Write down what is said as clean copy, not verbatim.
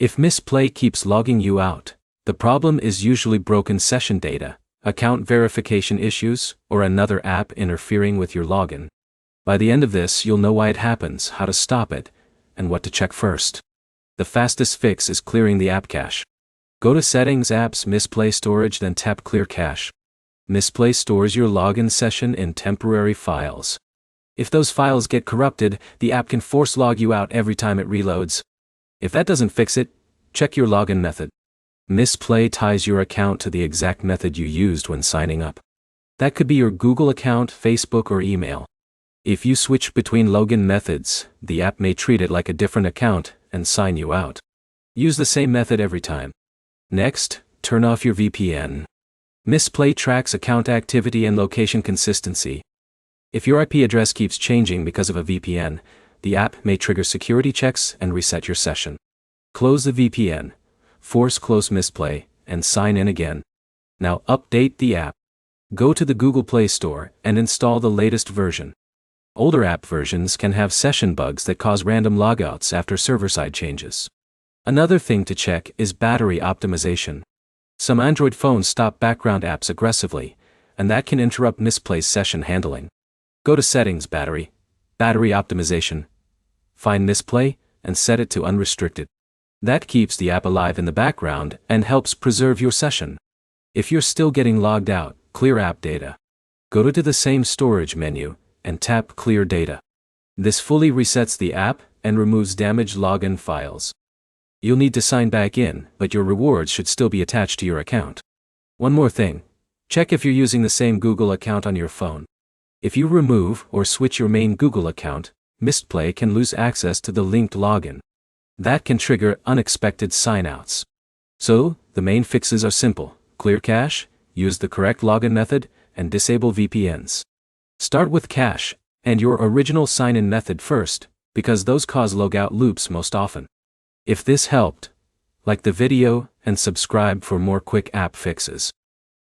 If Mistplay keeps logging you out, the problem is usually broken session data, account verification issues, or another app interfering with your login. By the end of this, you'll know why it happens, how to stop it, and what to check first. The fastest fix is clearing the app cache. Go to Settings, Apps, Mistplay Storage, then tap Clear Cache. Mistplay stores your login session in temporary files. If those files get corrupted, the app can force log you out every time it reloads. If that doesn't fix it, check your login method. Mistplay ties your account to the exact method you used when signing up. That could be your Google account, Facebook, or email. If you switch between login methods, the app may treat it like a different account and sign you out. Use the same method every time. Next, turn off your VPN. Mistplay tracks account activity and location consistency. If your IP address keeps changing because of a VPN, the app may trigger security checks and reset your session. Close the VPN, force close Mistplay, and sign in again. Now update the app. Go to the Google Play Store and install the latest version. Older app versions can have session bugs that cause random logouts after server-side changes. Another thing to check is battery optimization. Some Android phones stop background apps aggressively, and that can interrupt Mistplay's session handling. Go to Settings, Battery Optimization. Find Mistplay and set it to unrestricted. That keeps the app alive in the background and helps preserve your session. If you're still getting logged out, clear app data. Go to the same storage menu and tap Clear Data. This fully resets the app and removes damaged login files. You'll need to sign back in, but your rewards should still be attached to your account. One more thing. Check if you're using the same Google account on your phone. If you remove or switch your main Google account, Mistplay can lose access to the linked login. That can trigger unexpected signouts. So, the main fixes are simple: clear cache, use the correct login method, and disable VPNs. Start with cache and your original sign-in method first, because those cause logout loops most often. If this helped, like the video and subscribe for more quick app fixes.